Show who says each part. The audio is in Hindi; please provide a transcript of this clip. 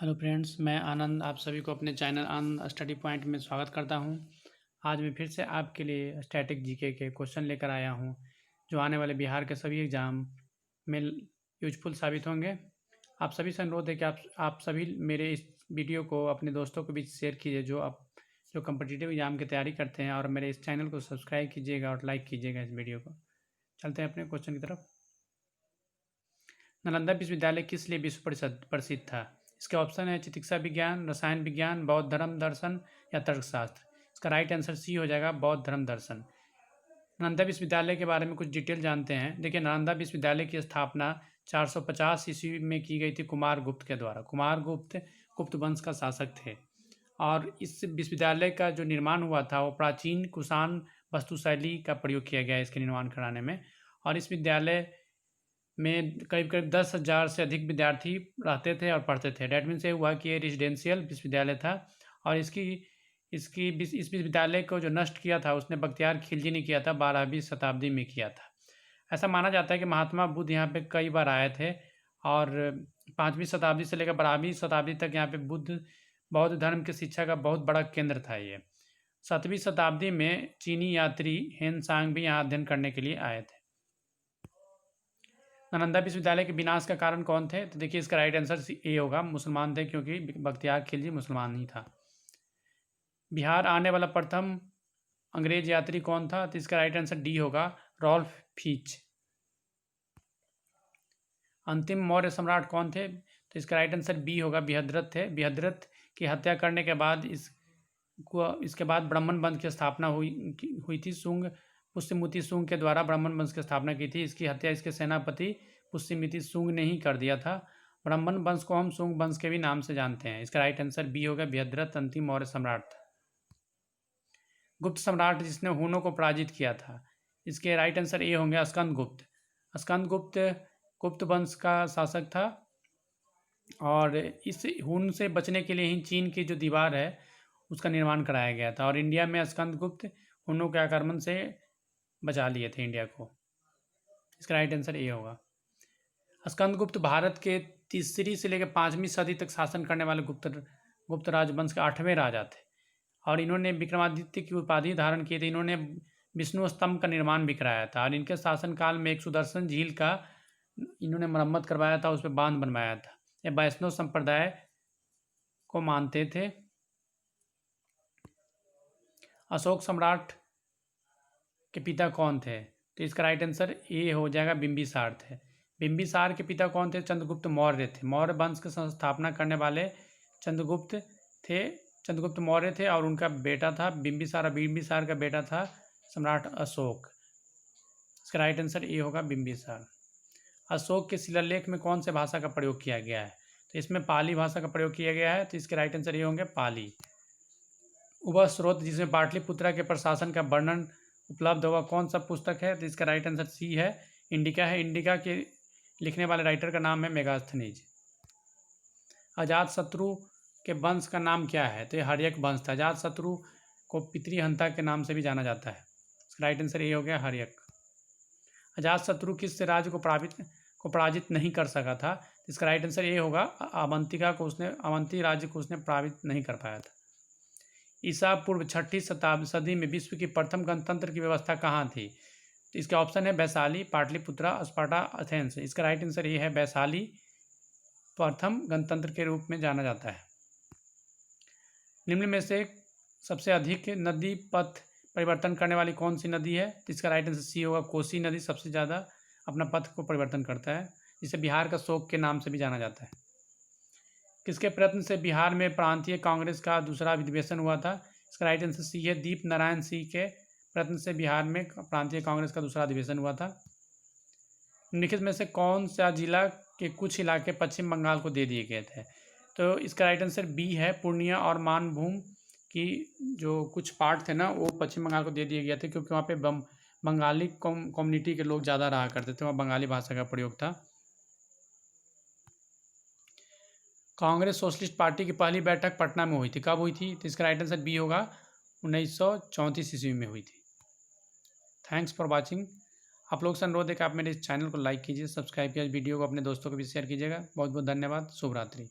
Speaker 1: हेलो फ्रेंड्स, मैं आनंद आप सभी को अपने चैनल आनंद स्टडी पॉइंट में स्वागत करता हूं। आज मैं फिर से आपके लिए स्टैटिक जीके के क्वेश्चन लेकर आया हूं, जो आने वाले बिहार के सभी एग्ज़ाम में यूजफुल साबित होंगे। आप सभी से अनुरोध है कि आप सभी मेरे इस वीडियो को अपने दोस्तों के बीच शेयर कीजिए, जो कम्पिटिटिव एग्ज़ाम की तैयारी करते हैं, और मेरे इस चैनल को सब्सक्राइब कीजिएगा और लाइक कीजिएगा इस वीडियो को। चलते हैं अपने क्वेश्चन की तरफ। नालंदा विश्वविद्यालय किस लिए विश्व प्रसिद्ध था? इसके ऑप्शन है चिकित्सा विज्ञान, रसायन विज्ञान, बौद्ध धर्म दर्शन या तर्कशास्त्र। इसका राइट आंसर सी हो जाएगा, बौद्ध धर्म दर्शन। नालंदा विश्वविद्यालय के बारे में कुछ डिटेल जानते हैं। देखिए, नालंदा विश्वविद्यालय की स्थापना 450 ईस्वी में की गई थी कुमार गुप्त के द्वारा। कुमार गुप्त गुप्त वंश का शासक थे, और इस विश्वविद्यालय का जो निर्माण हुआ था वो प्राचीन कुषाण वास्तुशैली का प्रयोग किया गया इसके निर्माण कराने में। और इस विद्यालय में करीब करीब 10,000 से अधिक विद्यार्थी रहते थे और पढ़ते थे। डैट मीन्स ये हुआ कि ये रेजिडेंशियल विश्वविद्यालय था, और इस विश्वविद्यालय को जो नष्ट किया था उसने बख्तियार खिलजी ने किया था, 12वीं शताब्दी में किया था। ऐसा माना जाता है कि महात्मा बुद्ध यहाँ पे कई बार आए थे, और 5वीं शताब्दी से लेकर 12वीं शताब्दी तक यहाँ पे बौद्ध धर्म की शिक्षा का बहुत बड़ा केंद्र था ये। 7वीं शताब्दी में चीनी यात्री हेनसांग भी यहाँ अध्ययन करने के लिए आए थे। नालंदा विश्वविद्यालय के विनाश का कारण कौन थे? तो देखिए, इसका राइट आंसर ए होगा, मुसलमान थे, क्योंकि बख्तियार खिलजी मुसलमान ही था। बिहार आने वाला प्रथम अंग्रेज यात्री कौन था? तो इसका राइट आंसर डी होगा, रॉल्फ फीच। अंतिम मौर्य सम्राट कौन थे? तो इसका राइट आंसर बी होगा, बृहद्रथ थे। बृहद्रथ की हत्या करने के बाद इसके बाद ब्राह्मण वंश की स्थापना हुई थी। पुष्यमिति शुंग के द्वारा ब्राह्मण वंश की स्थापना की थी। इसकी हत्या इसके सेनापति पुष्यमिति शुंग ने ही कर दिया था। ब्राह्मण वंश को हम शुंग वंश के भी नाम से जानते हैं। इसका राइट आंसर बी होगा, बृहद्रथ अंतिम मौर्य सम्राट था। गुप्त सम्राट जिसने हुनों को पराजित किया था, इसके राइट आंसर ए होंगे, स्कंदगुप्त। स्कंदगुप्त गुप्त वंश का शासक था, और इस हुन से बचने के लिए ही चीन की जो दीवार है उसका निर्माण कराया गया था, और इंडिया में स्कंदगुप्त हुनों के आक्रमण से बचा लिए थे इंडिया को। इसका राइट आंसर ए होगा। स्कंदगुप्त भारत के 3री से लेकर 5वीं सदी तक शासन करने वाले गुप्त राजवंश के 8वें राजा थे, और इन्होंने विक्रमादित्य की उपाधि धारण की थी। इन्होंने विष्णु स्तंभ का निर्माण भी कराया था, और इनके शासनकाल में एक सुदर्शन झील का इन्होंने मरम्मत करवाया था, उस पर बांध बनवाया था। ये वैष्णव संप्रदाय को मानते थे। अशोक सम्राट के पिता कौन थे? तो इसका राइट आंसर ए हो जाएगा, बिंबिसार थे। बिंबिसार के पिता कौन थे? चंद्रगुप्त मौर्य थे। मौर्य वंश की स्थापना करने वाले चंद्रगुप्त मौर्य थे, और उनका बेटा था बिंबिसार। बिंबिसार का बेटा था सम्राट अशोक। इसका राइट आंसर ए होगा, बिंबिसार। अशोक के शिलालेख में कौन से भाषा का प्रयोग किया गया है? तो इसमें पाली भाषा का प्रयोग किया गया है, तो इसके राइट आंसर ये होंगे, पाली। वह स्रोत जिसमें पाटलिपुत्रा के प्रशासन का वर्णन उपलब्ध होगा, कौन सा पुस्तक है? तो इसका राइट आंसर सी है, इंडिका है। इंडिका के लिखने वाले राइटर का नाम है मेगास्थनीज। अजातशत्रु के वंश का नाम क्या है? तो ये हर्यक वंश था। अजातशत्रु को पितृहंता के नाम से भी जाना जाता है। इसका राइट आंसर ये हो गया, हर्यक। अजातशत्रु किस राज्य को पराजित नहीं कर सका था? इसका राइट आंसर ये होगा, अवंती राज्य को उसने पराजित नहीं कर पाया था। ईसा पूर्व 6ठी सदी में विश्व की प्रथम गणतंत्र की व्यवस्था कहाँ थी? तो इसके ऑप्शन है वैशाली, पाटलिपुत्रा, स्पार्टा, एथेंस। इसका राइट आंसर ये है, वैशाली प्रथम गणतंत्र के रूप में जाना जाता है। निम्न में से सबसे अधिक नदी पथ परिवर्तन करने वाली कौन सी नदी है? तो इसका राइट आंसर सी होगा, कोसी नदी सबसे ज़्यादा अपना पथ को परिवर्तन करता है, जिसे बिहार का शोक के नाम से भी जाना जाता है। किसके प्रयत्न से बिहार में प्रांतीय कांग्रेस का दूसरा अधिवेशन हुआ था? इसका राइट आंसर सी है, दीप नारायण सिंह के प्रयत्न से बिहार में प्रांतीय कांग्रेस का दूसरा अधिवेशन हुआ था। निम्नलिखित में से कौन सा जिला के कुछ इलाके पश्चिम बंगाल को दे दिए गए थे? तो इसका राइट आंसर बी है, पूर्णिया और मानभूम की जो कुछ पार्ट थे ना, वो पश्चिम बंगाल को दे दिए गए थे, क्योंकि वहाँ पे बंगाली कम्युनिटी के लोग ज़्यादा रहा करते थे, वहाँ बंगाली भाषा का प्रयोग था। कांग्रेस सोशलिस्ट पार्टी की पहली बैठक पटना में हुई थी, कब हुई थी? तो इसका राइट आंसर बी होगा, 1934 ईस्वी में हुई थी। Thanks for watching. आप लोग से अनुरोध है कि आप मेरे इस चैनल को लाइक कीजिए, सब्सक्राइब कीजिए, वीडियो को अपने दोस्तों को भी शेयर कीजिएगा। बहुत बहुत धन्यवाद। शुभ रात्रि।